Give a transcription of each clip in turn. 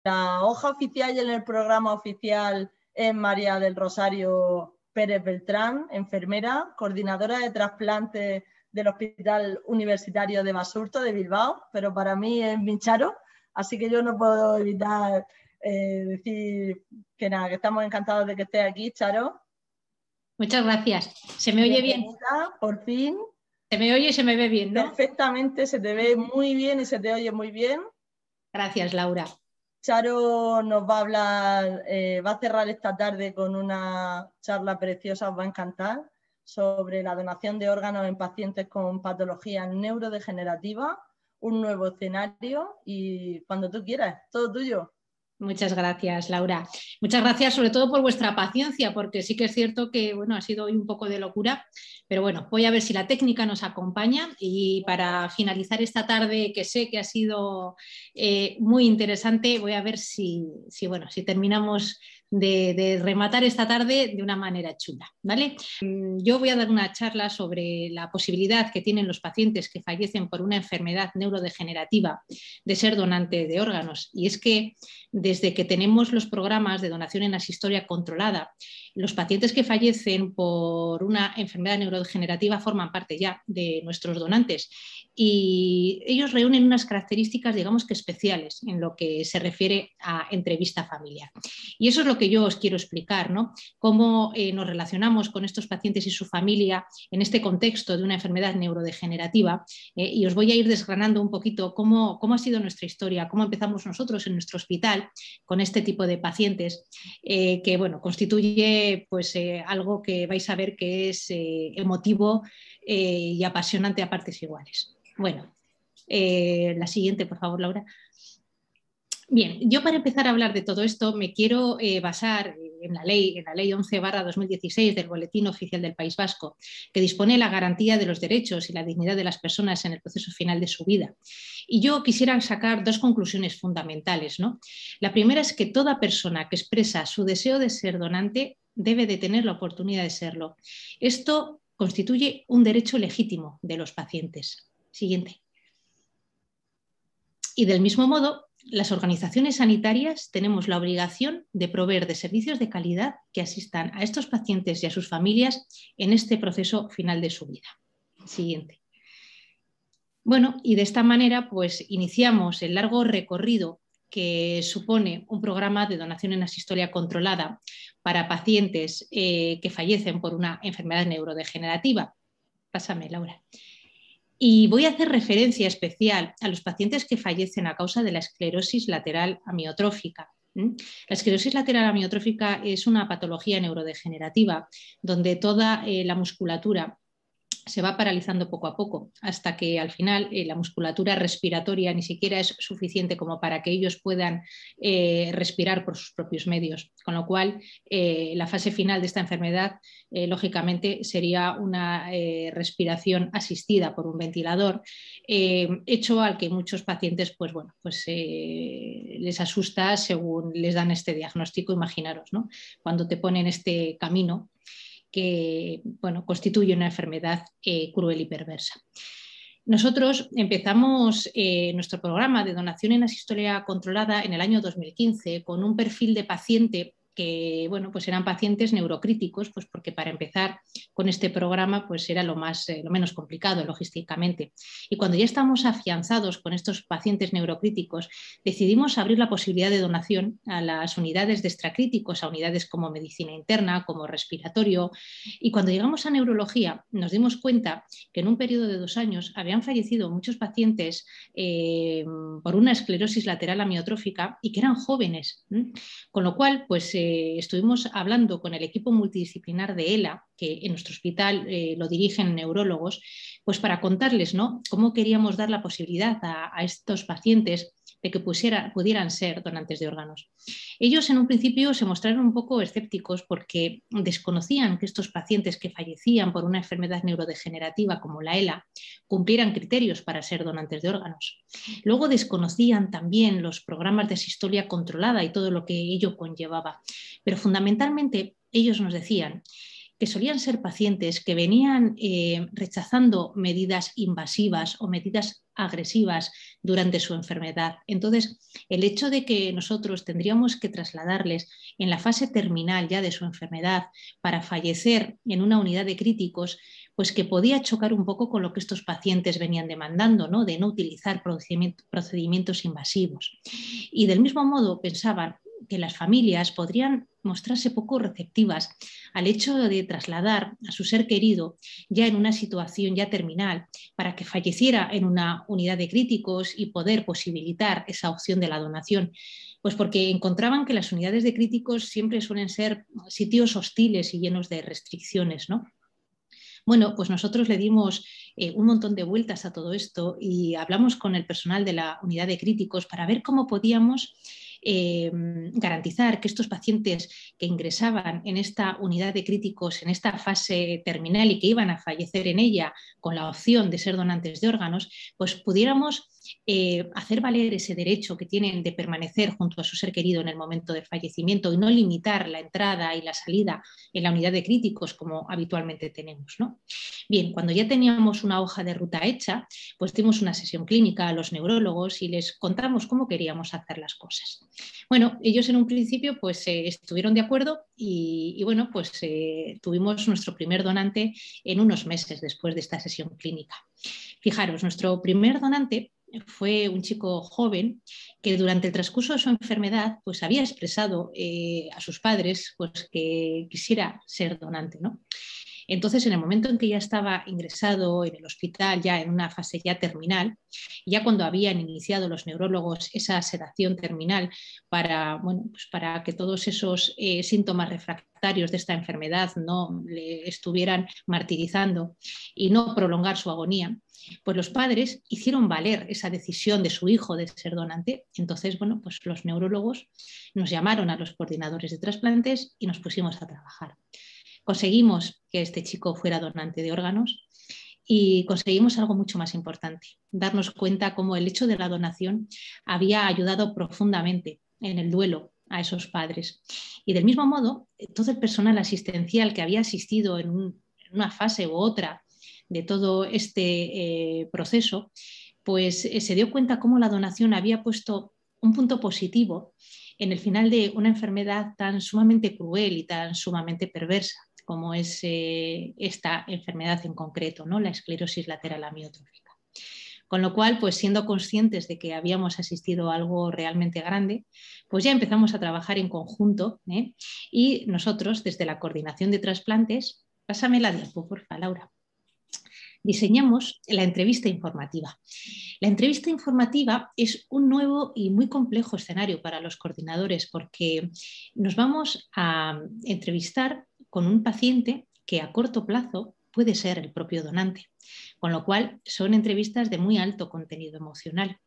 La hoja oficial y en el programa oficial es María del Rosario Pérez Beltrán, enfermera, coordinadora de trasplantes del Hospital Universitario de Basurto de Bilbao, pero para mí es Mincharo, así que yo no puedo evitar decir que nada, que estamos encantados de que estés aquí, Charo. Muchas gracias. ¿Se me oye bien? Por fin. Se me oye y se me ve bien, ¿no? Perfectamente, se te ve muy bien y se te oye muy bien. Gracias, Laura. Charo nos va a hablar, va a cerrar esta tarde con una charla preciosa, os va a encantar, sobre la donación de órganos en pacientes con patologías neurodegenerativas, un nuevo escenario y cuando tú quieras, todo tuyo. Muchas gracias, Laura. Muchas gracias sobre todo por vuestra paciencia, porque sí que es cierto que bueno, ha sido hoy un poco de locura, pero bueno, voy a ver si la técnica nos acompaña y para finalizar esta tarde, que sé que ha sido muy interesante, voy a ver si terminamos de rematar esta tarde de una manera chula, ¿vale? Yo voy a dar una charla sobre la posibilidad que tienen los pacientes que fallecen por una enfermedad neurodegenerativa de ser donante de órganos, y es que desde que tenemos los programas de donación en asistolia controlada, los pacientes que fallecen por una enfermedad neurodegenerativa forman parte ya de nuestros donantes y ellos reúnen unas características, digamos que especiales en lo que se refiere a entrevista familiar. Y eso es lo que yo os quiero explicar, ¿no? Cómo nos relacionamos con estos pacientes y su familia en este contexto de una enfermedad neurodegenerativa y os voy a ir desgranando un poquito cómo ha sido nuestra historia, cómo empezamos nosotros en nuestro hospital con este tipo de pacientes, que bueno, constituye pues algo que vais a ver que es emotivo y apasionante a partes iguales. Bueno, la siguiente, por favor, Laura. Bien, yo para empezar a hablar de todo esto me quiero basar en la ley 11/2016 del Boletín Oficial del País Vasco, que dispone la garantía de los derechos y la dignidad de las personas en el proceso final de su vida. Y yo quisiera sacar dos conclusiones fundamentales, ¿no? La primera es que toda persona que expresa su deseo de ser donante debe de tener la oportunidad de serlo. Esto constituye un derecho legítimo de los pacientes. Siguiente. Y del mismo modo, las organizaciones sanitarias tenemos la obligación de proveer de servicios de calidad que asistan a estos pacientes y a sus familias en este proceso final de su vida. Siguiente. Bueno, y de esta manera pues iniciamos el largo recorrido que supone un programa de donación en asistolia controlada para pacientes que fallecen por una enfermedad neurodegenerativa. Pásame, Laura. Y voy a hacer referencia especial a los pacientes que fallecen a causa de la esclerosis lateral amiotrófica. La esclerosis lateral amiotrófica es una patología neurodegenerativa donde toda la musculatura se va paralizando poco a poco hasta que al final la musculatura respiratoria ni siquiera es suficiente como para que ellos puedan respirar por sus propios medios. Con lo cual, la fase final de esta enfermedad, lógicamente, sería una respiración asistida por un ventilador, hecho al que muchos pacientes les asusta según les dan este diagnóstico. Imaginaros, ¿no? Cuando te ponen este camino que bueno, constituye una enfermedad cruel y perversa. Nosotros empezamos nuestro programa de donación en asistolia controlada en el año 2015 con un perfil de paciente que bueno, pues eran pacientes neurocríticos, pues porque para empezar con este programa pues era lo menos complicado logísticamente. Y cuando ya estamos afianzados con estos pacientes neurocríticos, decidimos abrir la posibilidad de donación a las unidades de extracríticos, a unidades como medicina interna, como respiratorio. Y cuando llegamos a neurología nos dimos cuenta que en un periodo de 2 años habían fallecido muchos pacientes por una esclerosis lateral amiotrófica y que eran jóvenes. Con lo cual, pues estuvimos hablando con el equipo multidisciplinar de ELA, que en nuestro hospital lo dirigen neurólogos, pues para contarles, ¿no?, cómo queríamos dar la posibilidad a estos pacientes de que pudieran ser donantes de órganos. Ellos en un principio se mostraron un poco escépticos porque desconocían que estos pacientes que fallecían por una enfermedad neurodegenerativa como la ELA cumplieran criterios para ser donantes de órganos. Luego desconocían también los programas de asistolia controlada y todo lo que ello conllevaba. Pero fundamentalmente ellos nos decían que solían ser pacientes que venían rechazando medidas invasivas o medidas agresivas durante su enfermedad. Entonces, el hecho de que nosotros tendríamos que trasladarles en la fase terminal ya de su enfermedad para fallecer en una unidad de críticos, pues que podía chocar un poco con lo que estos pacientes venían demandando, ¿no? De no utilizar procedimientos invasivos. Y del mismo modo pensaban que las familias podrían mostrarse poco receptivas al hecho de trasladar a su ser querido ya en una situación ya terminal para que falleciera en una unidad de críticos y poder posibilitar esa opción de la donación. Pues porque encontraban que las unidades de críticos siempre suelen ser sitios hostiles y llenos de restricciones, ¿no? Bueno, pues nosotros le dimos un montón de vueltas a todo esto y hablamos con el personal de la unidad de críticos para ver cómo podíamos garantizar que estos pacientes que ingresaban en esta unidad de críticos en esta fase terminal y que iban a fallecer en ella con la opción de ser donantes de órganos, pues pudiéramos hacer valer ese derecho que tienen de permanecer junto a su ser querido en el momento del fallecimiento y no limitar la entrada y la salida en la unidad de críticos como habitualmente tenemos, ¿no? Bien, cuando ya teníamos una hoja de ruta hecha, pues dimos una sesión clínica a los neurólogos y les contamos cómo queríamos hacer las cosas. Bueno, ellos en un principio pues estuvieron de acuerdo y bueno, pues tuvimos nuestro primer donante en unos meses después de esta sesión clínica. Fijaros, nuestro primer donante fue un chico joven que durante el transcurso de su enfermedad pues había expresado a sus padres pues que quisiera ser donante, ¿no? Entonces, en el momento en que ya estaba ingresado en el hospital, ya en una fase ya terminal, ya cuando habían iniciado los neurólogos esa sedación terminal para, bueno, pues para que todos esos síntomas refractarios de esta enfermedad no le estuvieran martirizando y no prolongar su agonía, pues los padres hicieron valer esa decisión de su hijo de ser donante. Entonces, bueno, pues los neurólogos nos llamaron a los coordinadores de trasplantes y nos pusimos a trabajar. Conseguimos que este chico fuera donante de órganos y conseguimos algo mucho más importante, darnos cuenta cómo el hecho de la donación había ayudado profundamente en el duelo a esos padres. Y del mismo modo, todo el personal asistencial que había asistido en una fase u otra de todo este proceso, pues se dio cuenta cómo la donación había puesto un punto positivo en el final de una enfermedad tan sumamente cruel y tan sumamente perversa como es esta enfermedad en concreto, ¿no? La esclerosis lateral amiotrófica. Con lo cual, pues siendo conscientes de que habíamos asistido a algo realmente grande, pues ya empezamos a trabajar en conjunto y nosotros, desde la coordinación de trasplantes, pásame la diapo, porfa, Laura, diseñamos la entrevista informativa. La entrevista informativa es un nuevo y muy complejo escenario para los coordinadores porque nos vamos a entrevistar con un paciente que a corto plazo puede ser el propio donante, con lo cual son entrevistas de muy alto contenido emocional.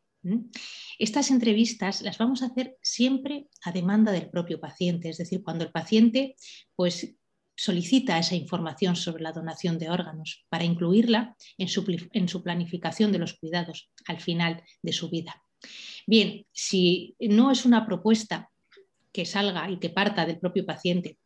Estas entrevistas las vamos a hacer siempre a demanda del propio paciente, es decir, cuando el paciente pues solicita esa información sobre la donación de órganos para incluirla en su planificación de los cuidados al final de su vida. Bien, si no es una propuesta que salga y que parta del propio paciente,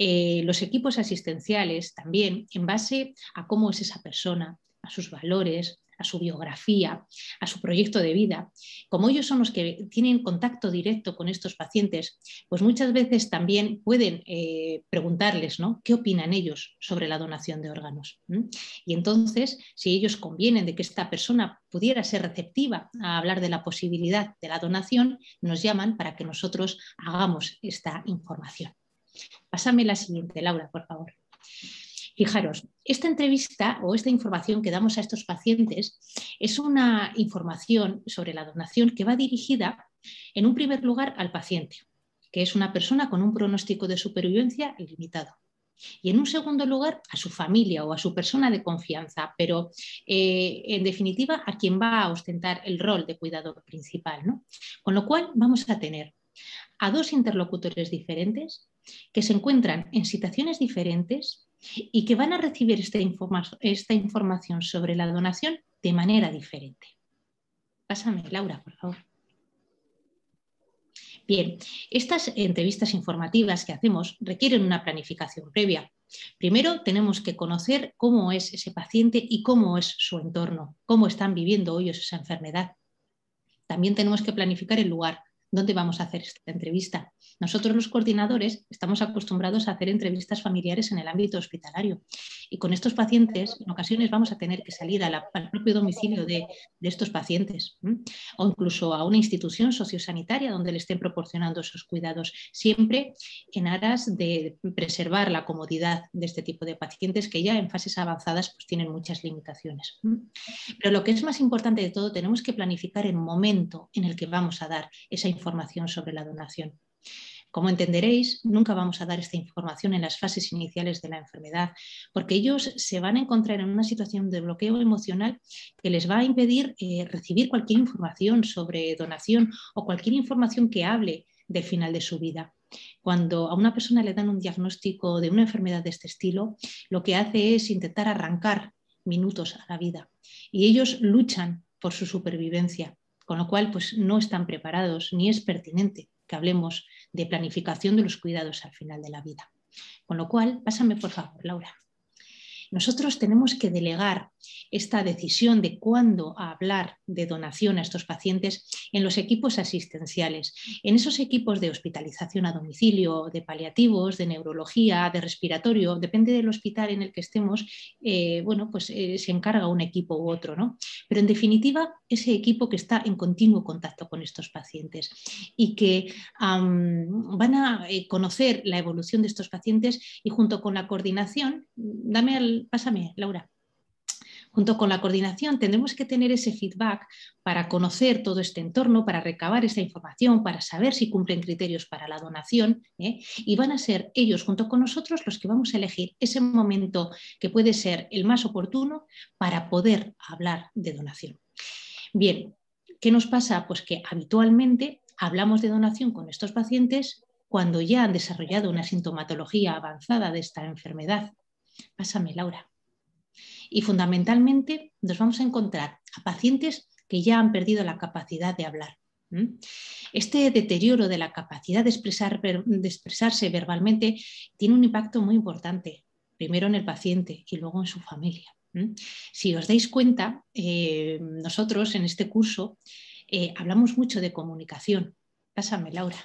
los equipos asistenciales también, en base a cómo es esa persona, a sus valores, a su biografía, a su proyecto de vida, como ellos son los que tienen contacto directo con estos pacientes, pues muchas veces también pueden preguntarles, ¿no?, qué opinan ellos sobre la donación de órganos. Y entonces, si ellos convienen de que esta persona pudiera ser receptiva a hablar de la posibilidad de la donación, nos llaman para que nosotros hagamos esta información. Pásame la siguiente, Laura, por favor. Fijaros, esta entrevista o esta información que damos a estos pacientes es una información sobre la donación que va dirigida, en un primer lugar, al paciente, que es una persona con un pronóstico de supervivencia limitado. Y en un segundo lugar, a su familia o a su persona de confianza, pero en definitiva a quien va a ostentar el rol de cuidador principal, ¿no? Con lo cual vamos a tener a dos interlocutores diferentes que se encuentran en situaciones diferentes y que van a recibir esta información sobre la donación de manera diferente. Pásame, Laura, por favor. Bien, estas entrevistas informativas que hacemos requieren una planificación previa, Primero tenemos que conocer cómo es ese paciente y cómo es su entorno, cómo están viviendo ellos esa enfermedad. También tenemos que planificar el lugar donde vamos a hacer esta entrevista. Nosotros los coordinadores estamos acostumbrados a hacer entrevistas familiares en el ámbito hospitalario y con estos pacientes en ocasiones vamos a tener que salir al propio domicilio de estos pacientes o incluso a una institución sociosanitaria donde le estén proporcionando esos cuidados, siempre en aras de preservar la comodidad de este tipo de pacientes que ya en fases avanzadas pues tienen muchas limitaciones. Pero lo que es más importante de todo, tenemos que planificar el momento en el que vamos a dar esa información sobre la donación. Como entenderéis, nunca vamos a dar esta información en las fases iniciales de la enfermedad, porque ellos se van a encontrar en una situación de bloqueo emocional que les va a impedir recibir cualquier información sobre donación o cualquier información que hable del final de su vida. Cuando a una persona le dan un diagnóstico de una enfermedad de este estilo, lo que hace es intentar arrancar minutos a la vida y ellos luchan por su supervivencia, con lo cual pues, no están preparados ni es pertinente que hablemos de planificación de los cuidados al final de la vida. Con lo cual, pásame por favor, Laura. Nosotros tenemos que delegar esta decisión de cuándo hablar de donación a estos pacientes en los equipos asistenciales, en esos equipos de hospitalización a domicilio, de paliativos, de neurología, de respiratorio, depende del hospital en el que estemos, se encarga un equipo u otro, ¿no? Pero en definitiva, ese equipo que está en continuo contacto con estos pacientes y que van a conocer la evolución de estos pacientes y junto con la coordinación, pásame, Laura. Junto con la coordinación tendremos que tener ese feedback para conocer todo este entorno, para recabar esa información, para saber si cumplen criterios para la donación, y van a ser ellos junto con nosotros los que vamos a elegir ese momento que puede ser el más oportuno para poder hablar de donación. Bien, ¿qué nos pasa? Pues que habitualmente hablamos de donación con estos pacientes cuando ya han desarrollado una sintomatología avanzada de esta enfermedad. Pásame, Laura. Y fundamentalmente nos vamos a encontrar a pacientes que ya han perdido la capacidad de hablar. Este deterioro de la capacidad de expresarse verbalmente tiene un impacto muy importante, primero en el paciente y luego en su familia. Si os dais cuenta, nosotros en este curso hablamos mucho de comunicación. Pásame, Laura.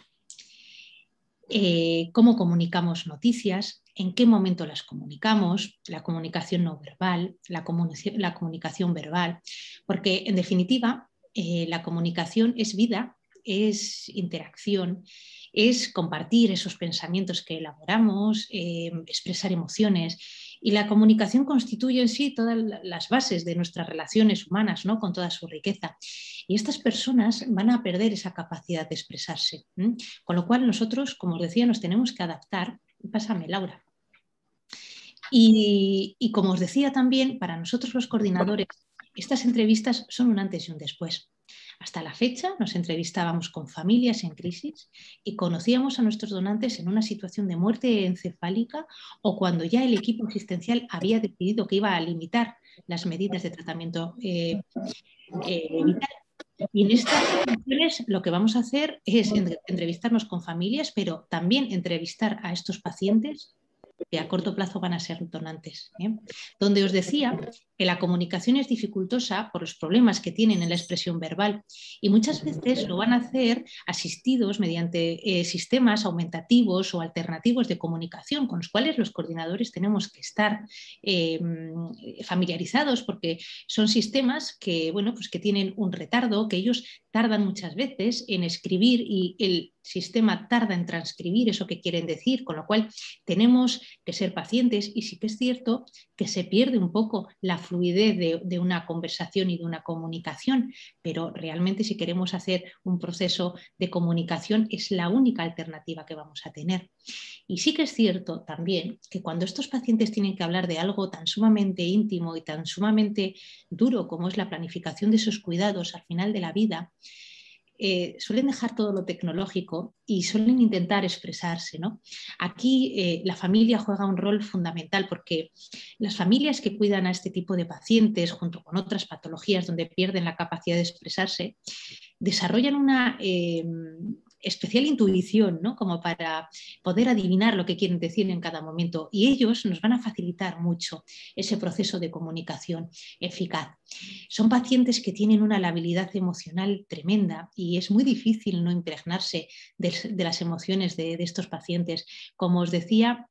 Cómo comunicamos noticias, en qué momento las comunicamos, la comunicación no verbal, la comunicación verbal, porque en definitiva la comunicación es vida, es interacción, es compartir esos pensamientos que elaboramos, expresar emociones, y la comunicación constituye en sí todas las bases de nuestras relaciones humanas, ¿no? Con toda su riqueza. Y estas personas van a perder esa capacidad de expresarse. Con lo cual nosotros, como os decía, nos tenemos que adaptar. Pásame, Laura. Y como os decía también, para nosotros los coordinadores, estas entrevistas son un antes y un después. Hasta la fecha nos entrevistábamos con familias en crisis y conocíamos a nuestros donantes en una situación de muerte encefálica o cuando ya el equipo asistencial había decidido que iba a limitar las medidas de tratamiento vital. Y en estas situaciones lo que vamos a hacer es entrevistarnos con familias, pero también entrevistar a estos pacientes que a corto plazo van a ser donantes. Donde os decía que la comunicación es dificultosa por los problemas que tienen en la expresión verbal y muchas veces lo van a hacer asistidos mediante sistemas aumentativos o alternativos de comunicación con los cuales los coordinadores tenemos que estar familiarizados porque son sistemas que, pues que tienen un retardo, que ellos tardan muchas veces en escribir y el sistema tarda en transcribir eso que quieren decir, con lo cual tenemos que ser pacientes y sí que es cierto que se pierde un poco la fluidez de una conversación y de una comunicación, pero realmente si queremos hacer un proceso de comunicación es la única alternativa que vamos a tener. Y sí que es cierto también que cuando estos pacientes tienen que hablar de algo tan sumamente íntimo y tan sumamente duro como es la planificación de sus cuidados al final de la vida, suelen dejar todo lo tecnológico y suelen intentar expresarse, ¿no? Aquí la familia juega un rol fundamental porque las familias que cuidan a este tipo de pacientes junto con otras patologías donde pierden la capacidad de expresarse desarrollan una especial intuición, ¿no? Como para poder adivinar lo que quieren decir en cada momento. Y ellos nos van a facilitar mucho ese proceso de comunicación eficaz. Son pacientes que tienen una labilidad emocional tremenda y es muy difícil no impregnarse de las emociones de estos pacientes. Como os decía,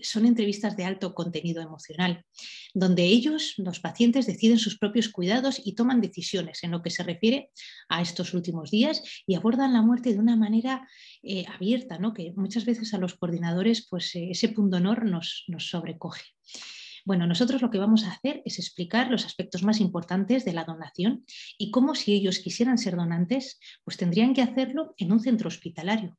son entrevistas de alto contenido emocional, donde ellos, los pacientes, deciden sus propios cuidados y toman decisiones en lo que se refiere a estos últimos días y abordan la muerte de una manera abierta, ¿no? Que muchas veces a los coordinadores pues, ese pundonor nos sobrecoge. Bueno, nosotros lo que vamos a hacer es explicar los aspectos más importantes de la donación y cómo, si ellos quisieran ser donantes, pues tendrían que hacerlo en un centro hospitalario,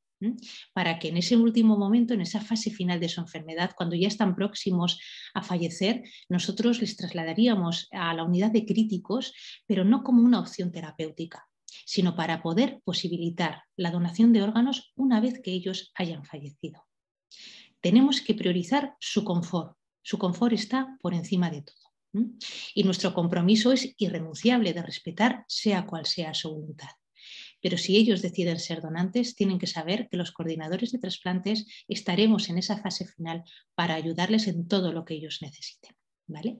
para que en ese último momento, en esa fase final de su enfermedad, cuando ya están próximos a fallecer, nosotros les trasladaríamos a la unidad de críticos, pero no como una opción terapéutica, sino para poder posibilitar la donación de órganos una vez que ellos hayan fallecido. Tenemos que priorizar su confort. Su confort está por encima de todo. Y nuestro compromiso es irrenunciable de respetar sea cual sea su voluntad. Pero si ellos deciden ser donantes, tienen que saber que los coordinadores de trasplantes estaremos en esa fase final para ayudarles en todo lo que ellos necesiten. ¿Vale?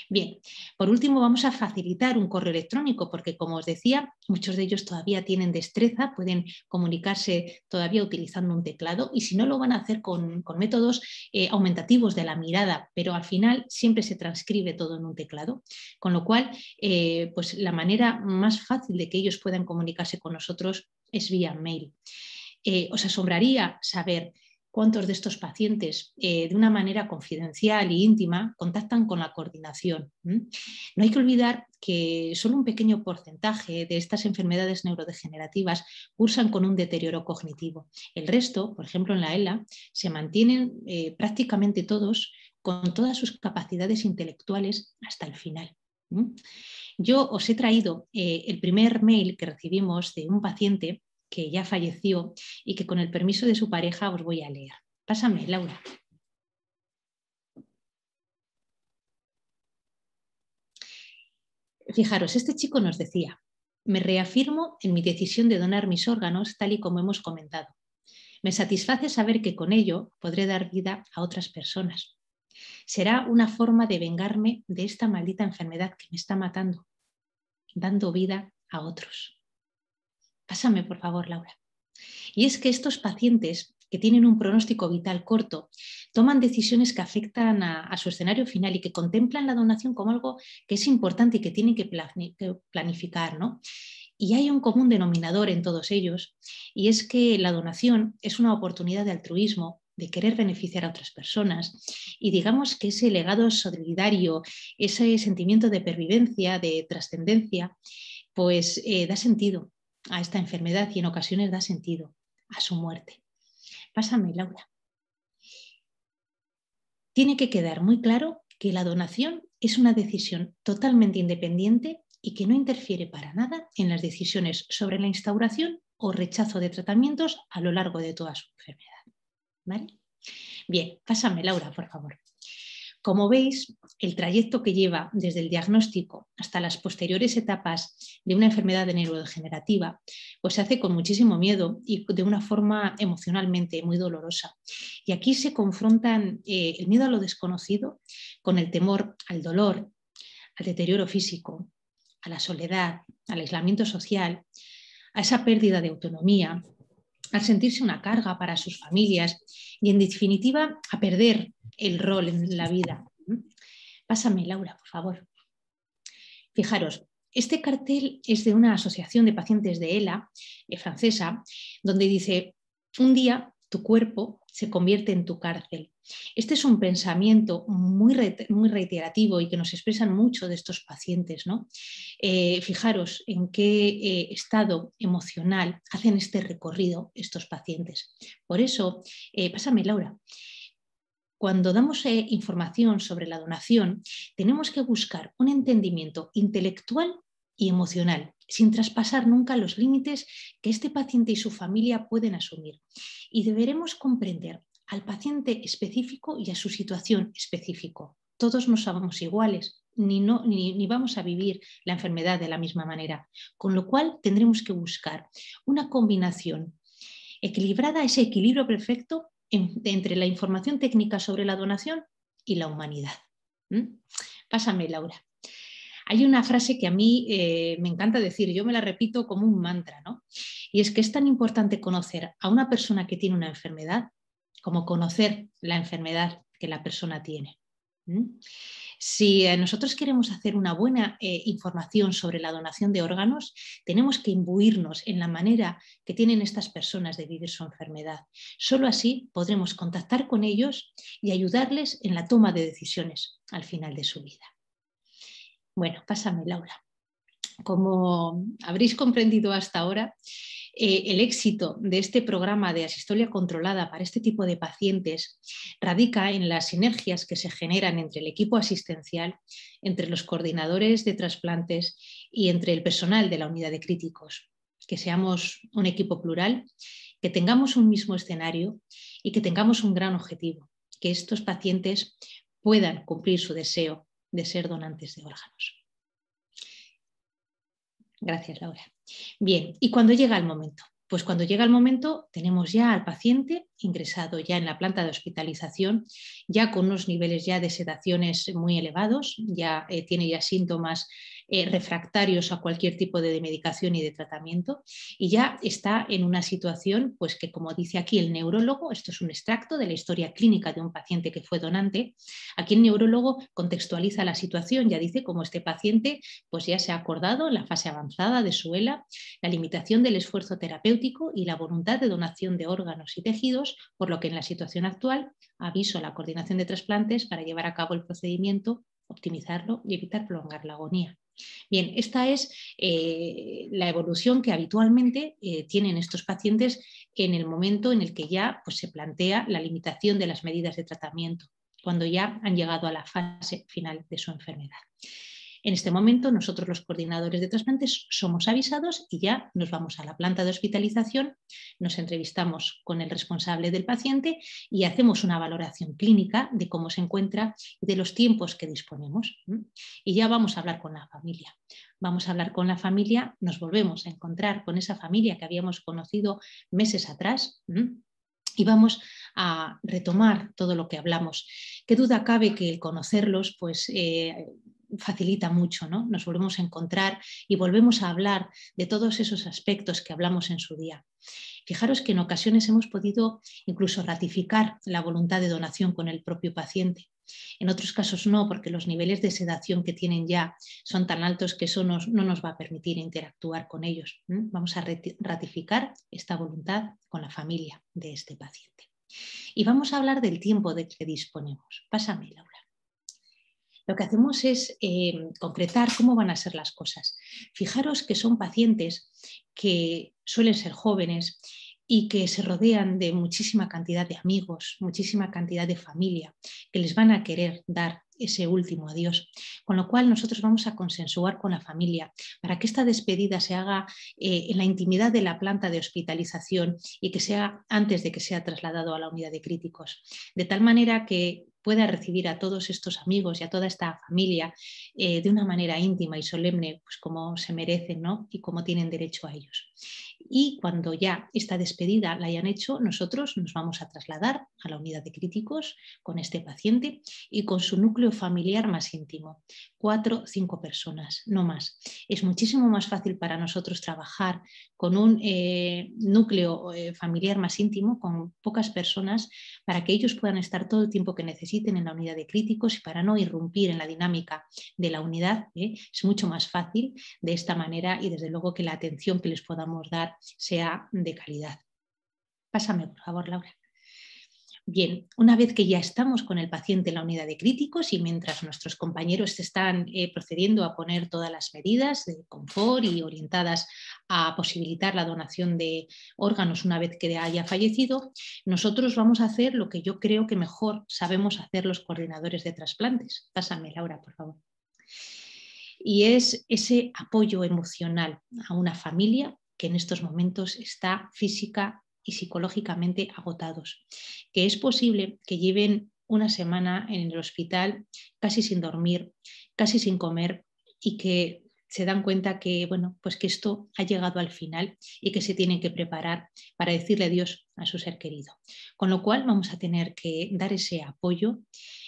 Bien, por último vamos a facilitar un correo electrónico porque, como os decía, muchos de ellos todavía tienen destreza, pueden comunicarse todavía utilizando un teclado y si no lo van a hacer con métodos aumentativos de la mirada, pero al final siempre se transcribe todo en un teclado, con lo cual pues la manera más fácil de que ellos puedan comunicarse con nosotros es vía mail. Os asombraría saber cuántos de estos pacientes de una manera confidencial e íntima contactan con la coordinación. No hay que olvidar que solo un pequeño porcentaje de estas enfermedades neurodegenerativas cursan con un deterioro cognitivo. El resto, por ejemplo en la ELA, se mantienen prácticamente todos con todas sus capacidades intelectuales hasta el final. Yo os he traído el primer mail que recibimos de un paciente que ya falleció y que con el permiso de su pareja os voy a leer. Pásame, Laura. Fijaros, este chico nos decía: me reafirmo en mi decisión de donar mis órganos tal y como hemos comentado. Me satisface saber que con ello podré dar vida a otras personas. Será una forma de vengarme de esta maldita enfermedad que me está matando, dando vida a otros. Pásame, por favor, Laura. Y es que estos pacientes que tienen un pronóstico vital corto toman decisiones que afectan a su escenario final y que contemplan la donación como algo que es importante y que tienen que planificar, ¿no? Y hay un común denominador en todos ellos, y es que la donación es una oportunidad de altruismo, de querer beneficiar a otras personas, y digamos que ese legado solidario, ese sentimiento de pervivencia, de trascendencia, pues da sentido a esta enfermedad y en ocasiones da sentido a su muerte. Pásame, Laura. Tiene que quedar muy claro que la donación es una decisión totalmente independiente y que no interfiere para nada en las decisiones sobre la instauración o rechazo de tratamientos a lo largo de toda su enfermedad. ¿Vale? Bien, pásame, Laura, por favor. Como veis, el trayecto que lleva desde el diagnóstico hasta las posteriores etapas de una enfermedad neurodegenerativa, pues se hace con muchísimo miedo y de una forma emocionalmente muy dolorosa. Y aquí se confrontan el miedo a lo desconocido con el temor al dolor, al deterioro físico, a la soledad, al aislamiento social, a esa pérdida de autonomía, al sentirse una carga para sus familias y, en definitiva, a perder el rol en la vida. Pásame, Laura, por favor. Fijaros, este cartel es de una asociación de pacientes de ELA, francesa, donde dice: un día tu cuerpo se convierte en tu cárcel. Este es un pensamiento muy reiterativo y que nos expresan mucho de estos pacientes, ¿no? Fijaros en qué estado emocional hacen este recorrido estos pacientes. Por eso, pásame, Laura. Cuando damos información sobre la donación, tenemos que buscar un entendimiento intelectual y emocional, sin traspasar nunca los límites que este paciente y su familia pueden asumir. Y deberemos comprender al paciente específico y a su situación específica. Todos no somos iguales, ni vamos a vivir la enfermedad de la misma manera. Con lo cual tendremos que buscar una combinación equilibrada, ese equilibrio perfecto entre la información técnica sobre la donación y la humanidad. Pásame, Laura. Hay una frase que a mí me encanta decir, yo me la repito como un mantra, ¿no? Y es que es tan importante conocer a una persona que tiene una enfermedad como conocer la enfermedad que la persona tiene. Si nosotros queremos hacer una buena información sobre la donación de órganos, tenemos que imbuirnos en la manera que tienen estas personas de vivir su enfermedad. Solo así podremos contactar con ellos y ayudarles en la toma de decisiones al final de su vida. Bueno, pásame, Laura. Como habréis comprendido hasta ahora, el éxito de este programa de asistolia controlada para este tipo de pacientes radica en las sinergias que se generan entre el equipo asistencial, entre los coordinadores de trasplantes y entre el personal de la unidad de críticos. Que seamos un equipo plural, que tengamos un mismo escenario y que tengamos un gran objetivo, que estos pacientes puedan cumplir su deseo de ser donantes de órganos. Gracias, Laura. Bien, ¿y cuándo llega el momento? Pues cuando llega el momento tenemos ya al paciente ingresado ya en la planta de hospitalización, ya con unos niveles ya de sedaciones muy elevados, ya tiene ya síntomas refractarios a cualquier tipo de medicación y de tratamiento, y ya está en una situación, pues que como dice aquí el neurólogo, esto es un extracto de la historia clínica de un paciente que fue donante, aquí el neurólogo contextualiza la situación, ya dice cómo este paciente pues ya se ha acordado en la fase avanzada de su ELA la limitación del esfuerzo terapéutico y la voluntad de donación de órganos y tejidos, por lo que en la situación actual aviso a la coordinación de trasplantes para llevar a cabo el procedimiento, optimizarlo y evitar prolongar la agonía. Bien, esta es la evolución que habitualmente tienen estos pacientes en el momento en el que ya pues, se plantea la limitación de las medidas de tratamiento, cuando ya han llegado a la fase final de su enfermedad. En este momento, nosotros los coordinadores de trasplantes somos avisados y ya nos vamos a la planta de hospitalización, nos entrevistamos con el responsable del paciente y hacemos una valoración clínica de cómo se encuentra y de los tiempos que disponemos. Y ya vamos a hablar con la familia. Vamos a hablar con la familia, nos volvemos a encontrar con esa familia que habíamos conocido meses atrás. Y vamos a retomar todo lo que hablamos. Qué duda cabe que el conocerlos, pues facilita mucho, ¿no? Nos volvemos a encontrar y volvemos a hablar de todos esos aspectos que hablamos en su día. Fijaros que en ocasiones hemos podido incluso ratificar la voluntad de donación con el propio paciente. En otros casos no, porque los niveles de sedación que tienen ya son tan altos que eso no nos va a permitir interactuar con ellos. Vamos a ratificar esta voluntad con la familia de este paciente. Y vamos a hablar del tiempo de que disponemos. Pásame, Laura. Lo que hacemos es concretar cómo van a ser las cosas. Fijaros que son pacientes que suelen ser jóvenes y que se rodean de muchísima cantidad de amigos, muchísima cantidad de familia, que les van a querer dar ese último adiós. Con lo cual nosotros vamos a consensuar con la familia para que esta despedida se haga en la intimidad de la planta de hospitalización y que sea antes de que sea trasladado a la unidad de críticos. De tal manera que pueda recibir a todos estos amigos y a toda esta familia de una manera íntima y solemne, pues como se merecen, ¿no? Y como tienen derecho a ellos. Y cuando ya esta despedida la hayan hecho, nosotros nos vamos a trasladar a la unidad de críticos con este paciente y con su núcleo familiar más íntimo, 4 o 5 personas, no más. Es muchísimo más fácil para nosotros trabajar con un núcleo familiar más íntimo, con pocas personas, para que ellos puedan estar todo el tiempo que necesiten en la unidad de críticos y para no irrumpir en la dinámica de la unidad. Es mucho más fácil de esta manera y desde luego que la atención que les podamos dar sea de calidad. Pásame, por favor, Laura. Bien, una vez que ya estamos con el paciente en la unidad de críticos y mientras nuestros compañeros están procediendo a poner todas las medidas de confort y orientadas a posibilitar la donación de órganos una vez que haya fallecido, nosotros vamos a hacer lo que yo creo que mejor sabemos hacer los coordinadores de trasplantes. Pásame, Laura, por favor. Y es ese apoyo emocional a una familia que en estos momentos está física y psicológicamente agotados, que es posible que lleven una semana en el hospital, casi sin dormir, casi sin comer, y que se dan cuenta que, bueno, pues que esto ha llegado al final y que se tienen que preparar para decirle adiós a su ser querido. Con lo cual vamos a tener que dar ese apoyo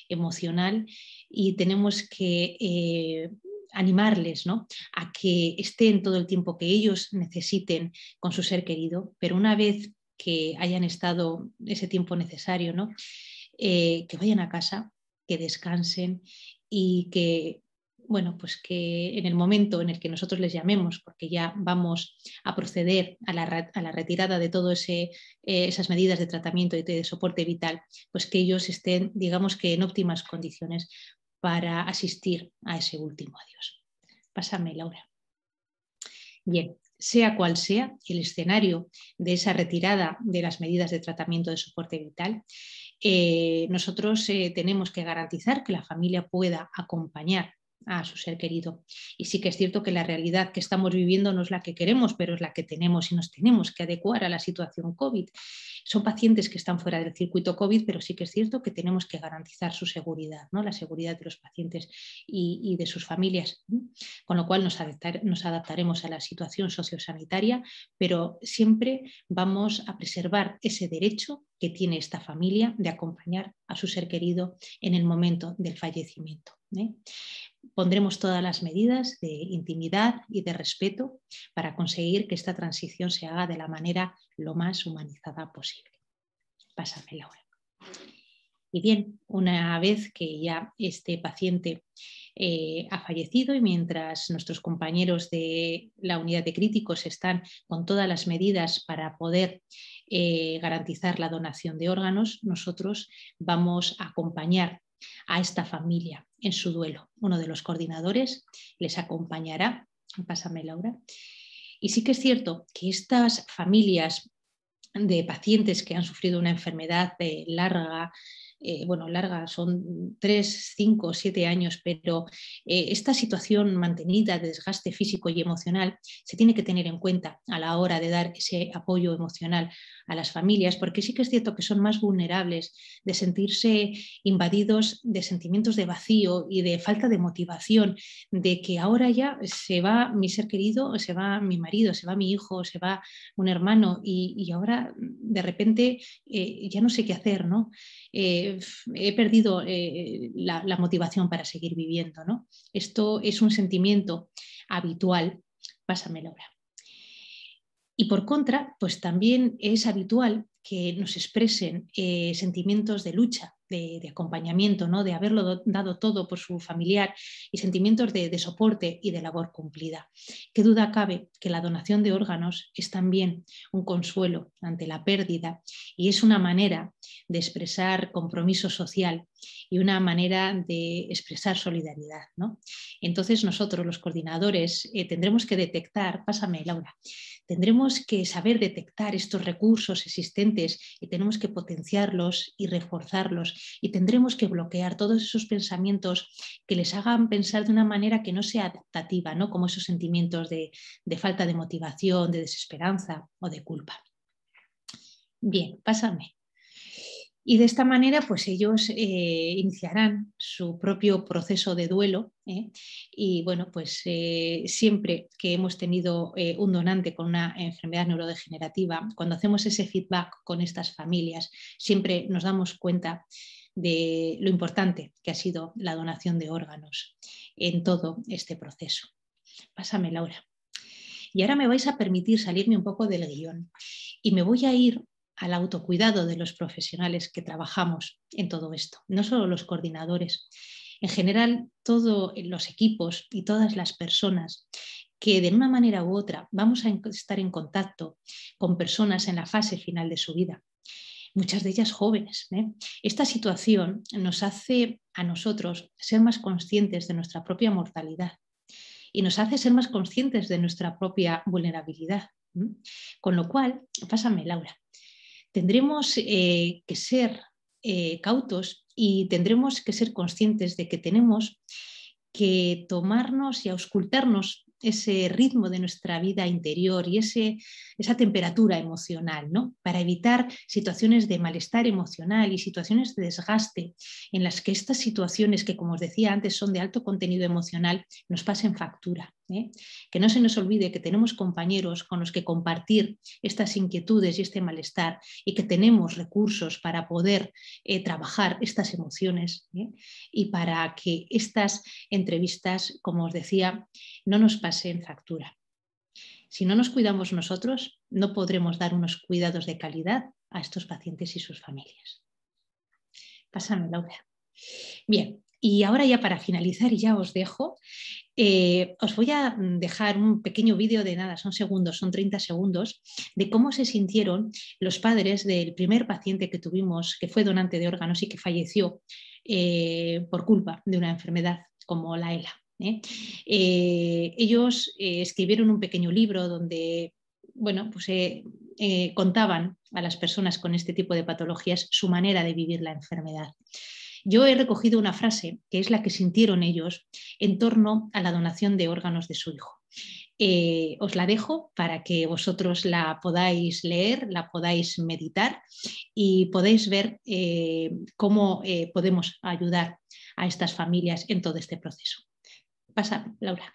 emocional y tenemos que animarles, ¿no?, a que estén todo el tiempo que ellos necesiten con su ser querido, pero una vez que hayan estado ese tiempo necesario, ¿no?, que vayan a casa, que descansen y que, bueno, pues que en el momento en el que nosotros les llamemos, porque ya vamos a proceder a la retirada de todas esas medidas de tratamiento y de soporte vital, pues que ellos estén, digamos que en óptimas condiciones para asistir a ese último adiós. Pásame, Laura. Bien, sea cual sea el escenario de esa retirada de las medidas de tratamiento de soporte vital, nosotros tenemos que garantizar que la familia pueda acompañar a su ser querido. Y sí que es cierto que la realidad que estamos viviendo no es la que queremos, pero es la que tenemos y nos tenemos que adecuar a la situación COVID. Son pacientes que están fuera del circuito COVID, pero sí que es cierto que tenemos que garantizar su seguridad, ¿no?, la seguridad de los pacientes y de sus familias. Con lo cual nos adaptaremos a la situación sociosanitaria, pero siempre vamos a preservar ese derecho que tiene esta familia de acompañar a su ser querido en el momento del fallecimiento. Pondremos todas las medidas de intimidad y de respeto para conseguir que esta transición se haga de la manera lo más humanizada posible. Pásame, Laura. Y bien, una vez que ya este paciente ha fallecido y mientras nuestros compañeros de la unidad de críticos están con todas las medidas para poder garantizar la donación de órganos, nosotros vamos a acompañar a esta familia en su duelo. Uno de los coordinadores les acompañará. Pásame, Laura. Y sí que es cierto que estas familias de pacientes que han sufrido una enfermedad larga, larga, son 3, 5, 7 años, pero esta situación mantenida de desgaste físico y emocional se tiene que tener en cuenta a la hora de dar ese apoyo emocional a las familias, porque sí que es cierto que son más vulnerables de sentirse invadidos de sentimientos de vacío y de falta de motivación, de que ahora ya se va mi ser querido, se va mi marido, se va mi hijo, se va un hermano y ahora de repente ya no sé qué hacer, ¿no? He perdido la motivación para seguir viviendo, ¿no? Esto es un sentimiento habitual. Pásame, Laura. Y por contra, pues también es habitual que nos expresen sentimientos de lucha, de acompañamiento, ¿no?, de haberlo dado todo por su familiar y sentimientos de soporte y de labor cumplida. Qué duda cabe que la donación de órganos es también un consuelo ante la pérdida y es una manera de expresar compromiso social y una manera de expresar solidaridad, ¿no? Entonces nosotros, los coordinadores, tendremos que detectar, pásame, Laura, tendremos que saber detectar estos recursos existentes y tenemos que potenciarlos y reforzarlos y tendremos que bloquear todos esos pensamientos que les hagan pensar de una manera que no sea adaptativa, ¿no?, como esos sentimientos de falta de motivación, de desesperanza o de culpa. Bien, pásame. Y de esta manera, pues ellos iniciarán su propio proceso de duelo. Y bueno, pues siempre que hemos tenido un donante con una enfermedad neurodegenerativa, cuando hacemos ese feedback con estas familias, siempre nos damos cuenta de lo importante que ha sido la donación de órganos en todo este proceso. Pásame, Laura. Y ahora me vais a permitir salirme un poco del guión y me voy a ir al autocuidado de los profesionales que trabajamos en todo esto, no solo los coordinadores, en general todos los equipos y todas las personas que de una manera u otra vamos a estar en contacto con personas en la fase final de su vida, muchas de ellas jóvenes. Esta situación nos hace a nosotros ser más conscientes de nuestra propia mortalidad y nos hace ser más conscientes de nuestra propia vulnerabilidad. Con lo cual, pásame, Laura, tendremos que ser cautos y tendremos que ser conscientes de que tenemos que tomarnos y auscultarnos ese ritmo de nuestra vida interior y esa temperatura emocional, ¿no? Para evitar situaciones de malestar emocional y situaciones de desgaste en las que estas situaciones que, como os decía antes, son de alto contenido emocional, nos pasen factura. Que no se nos olvide que tenemos compañeros con los que compartir estas inquietudes y este malestar y que tenemos recursos para poder trabajar estas emociones y para que estas entrevistas, como os decía, no nos pasen factura. Si no nos cuidamos nosotros, no podremos dar unos cuidados de calidad a estos pacientes y sus familias. Pásame, Laura. Bien, y ahora ya para finalizar, y ya os dejo, os voy a dejar un pequeño vídeo de nada, son segundos, son 30 segundos, de cómo se sintieron los padres del primer paciente que tuvimos, que fue donante de órganos y que falleció por culpa de una enfermedad como la ELA. Ellos escribieron un pequeño libro donde, bueno, pues contaban a las personas con este tipo de patologías su manera de vivir la enfermedad. Yo he recogido una frase que es la que sintieron ellos en torno a la donación de órganos de su hijo. Os la dejo para que vosotros la podáis leer, la podáis meditar y podéis ver cómo podemos ayudar a estas familias en todo este proceso. Pasa, Laura.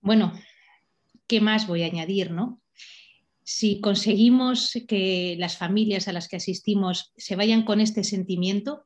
Bueno, ¿qué más voy a añadir, no? Si conseguimos que las familias a las que asistimos se vayan con este sentimiento,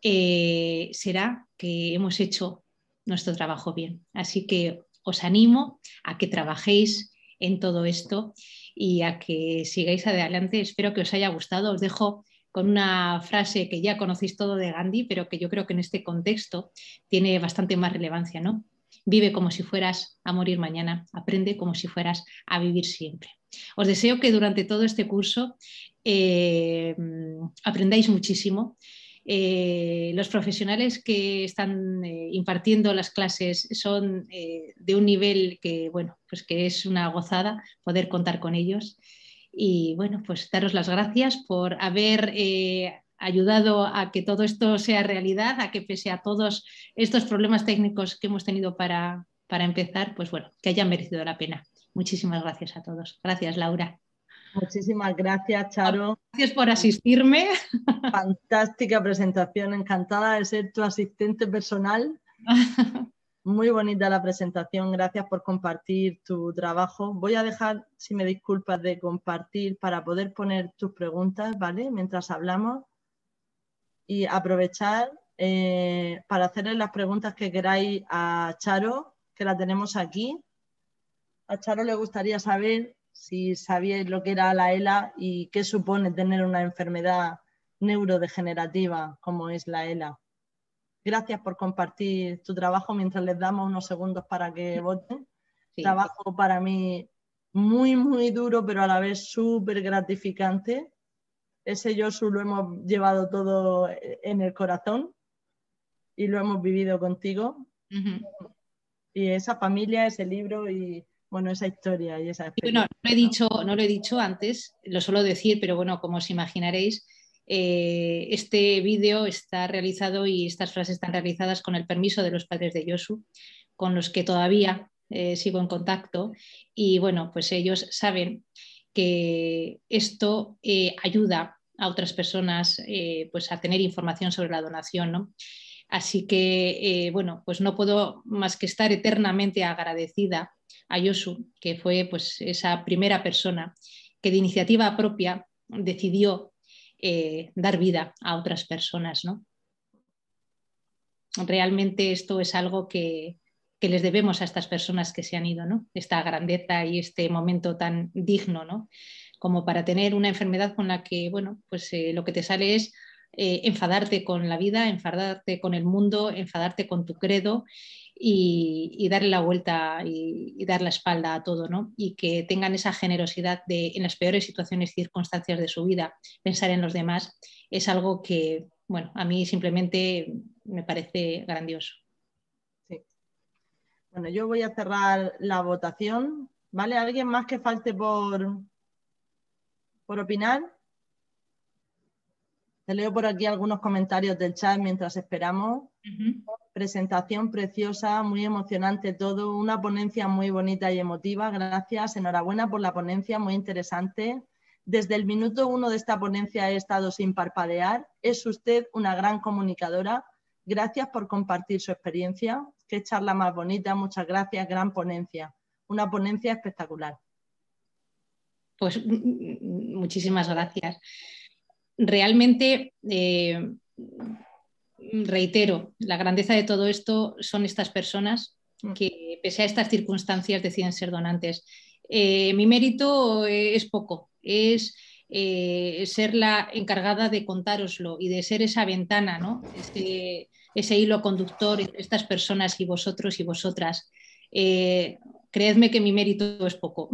será que hemos hecho nuestro trabajo bien. Así que os animo a que trabajéis en todo esto y a que sigáis adelante. Espero que os haya gustado. Os dejo con una frase que ya conocéis todo de Gandhi, pero que yo creo que en este contexto tiene bastante más relevancia, ¿no? Vive como si fueras a morir mañana, aprende como si fueras a vivir siempre. Os deseo que durante todo este curso aprendáis muchísimo. Los profesionales que están impartiendo las clases son de un nivel que, bueno, pues que es una gozada poder contar con ellos. Y bueno, pues daros las gracias por haber ayudado a que todo esto sea realidad, a que pese a todos estos problemas técnicos que hemos tenido para empezar, pues bueno, que hayan merecido la pena. Muchísimas gracias a todos. Gracias, Laura. Muchísimas gracias, Charo. Gracias por asistirme. Fantástica presentación, encantada de ser tu asistente personal. Muy bonita la presentación, gracias por compartir tu trabajo. Voy a dejar, si me disculpas, de compartir para poder poner tus preguntas, ¿vale? Mientras hablamos y aprovechar para hacerle las preguntas que queráis a Charo, que la tenemos aquí. A Charo le gustaría saber si sabíais lo que era la ELA y qué supone tener una enfermedad neurodegenerativa como es la ELA. Gracias por compartir tu trabajo mientras les damos unos segundos para que voten. Sí. Trabajo para mí muy, muy duro, pero a la vez súper gratificante. Ese Josu lo hemos llevado todo en el corazón y lo hemos vivido contigo. Y esa familia, ese libro y bueno, esa historia y esa experiencia. Bueno, no lo he dicho antes, lo suelo decir, pero bueno, como os imaginaréis, este vídeo está realizado y estas frases están realizadas con el permiso de los padres de Josu, con los que todavía sigo en contacto y bueno, pues ellos saben que esto ayuda a otras personas pues a tener información sobre la donación, ¿no? Así que, bueno, pues no puedo más que estar eternamente agradecida a Josu, que fue pues esa primera persona que de iniciativa propia decidió dar vida a otras personas, ¿no? Realmente esto es algo que les debemos a estas personas que se han ido, ¿no? Esta grandeza y este momento tan digno, ¿no? Como para tener una enfermedad con la que, bueno, pues lo que te sale es enfadarte con la vida, enfadarte con el mundo, enfadarte con tu credo y darle la vuelta y dar la espalda a todo, ¿no? Y que tengan esa generosidad de, en las peores situaciones y circunstancias de su vida, pensar en los demás, es algo que, bueno, a mí simplemente me parece grandioso. Sí. Bueno, yo voy a cerrar la votación, ¿vale? ¿Alguien más que falte por opinar? Te leo por aquí algunos comentarios del chat mientras esperamos. Presentación preciosa, muy emocionante todo, una ponencia muy bonita y emotiva, gracias, enhorabuena por la ponencia, muy interesante. Desde el minuto 1 de esta ponencia he estado sin parpadear, es usted una gran comunicadora, gracias por compartir su experiencia, qué charla más bonita, muchas gracias, gran ponencia, una ponencia espectacular. Pues muchísimas gracias. Realmente, reitero, la grandeza de todo esto son estas personas que, pese a estas circunstancias, deciden ser donantes. Mi mérito es poco, es ser la encargada de contároslo y de ser esa ventana, ¿no? Ese hilo conductor entre estas personas y vosotros y vosotras. Creedme que mi mérito es poco.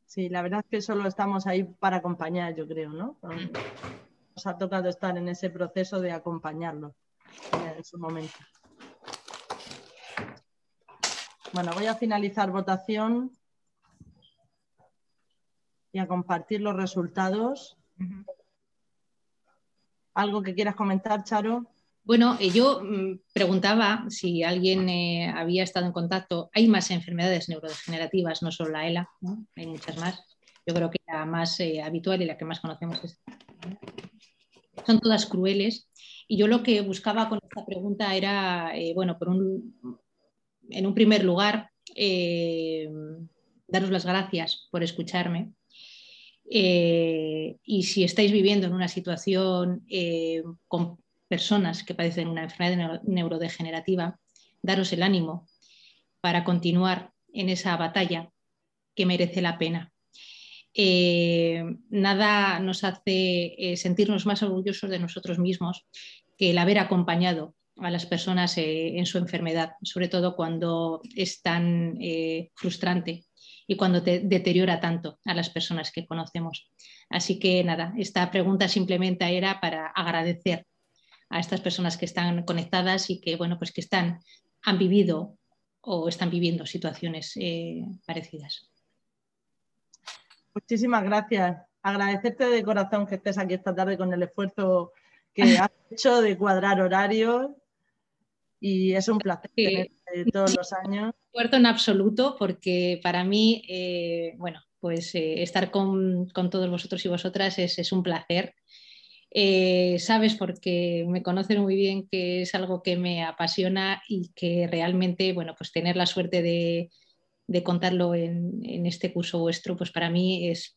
Sí, la verdad es que solo estamos ahí para acompañar, yo creo, ¿no? Nos ha tocado estar en ese proceso de acompañarlo en su momento. Bueno, voy a finalizar votación y a compartir los resultados. ¿Algo que quieras comentar, Charo? Bueno, yo preguntaba si alguien había estado en contacto. Hay más enfermedades neurodegenerativas, no solo la ELA, ¿no? Hay muchas más. Yo creo que la más habitual y la que más conocemos es... Son todas crueles. Y yo lo que buscaba con esta pregunta era, bueno, en un primer lugar, daros las gracias por escucharme. Y si estáis viviendo en una situación con personas que padecen una enfermedad neurodegenerativa, daros el ánimo para continuar en esa batalla que merece la pena. Nada nos hace sentirnos más orgullosos de nosotros mismos que el haber acompañado a las personas en su enfermedad, sobre todo cuando es tan frustrante y cuando te deteriora tanto a las personas que conocemos. Así que nada, esta pregunta simplemente era para agradecer a estas personas que están conectadas y que, bueno, pues que han vivido o están viviendo situaciones parecidas. Muchísimas gracias. Agradecerte de corazón que estés aquí esta tarde con el esfuerzo que has hecho de cuadrar horarios y es un placer tenerte todos los años. Esfuerzo en absoluto porque para mí, bueno, pues estar con todos vosotros y vosotras es un placer. Sabes, porque me conocen muy bien, que es algo que me apasiona y que realmente, bueno, pues tener la suerte de contarlo en este curso vuestro, pues para mí es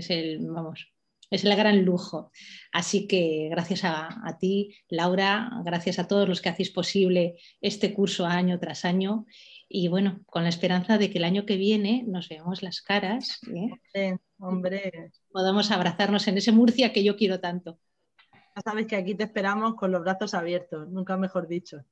el gran lujo. Así que gracias a ti, Laura, gracias a todos los que hacéis posible este curso año tras año. Y bueno, con la esperanza de que el año que viene nos veamos las caras, Hombre. podamos abrazarnos en ese Murcia que yo quiero tanto. Ya sabes que aquí te esperamos con los brazos abiertos, nunca mejor dicho.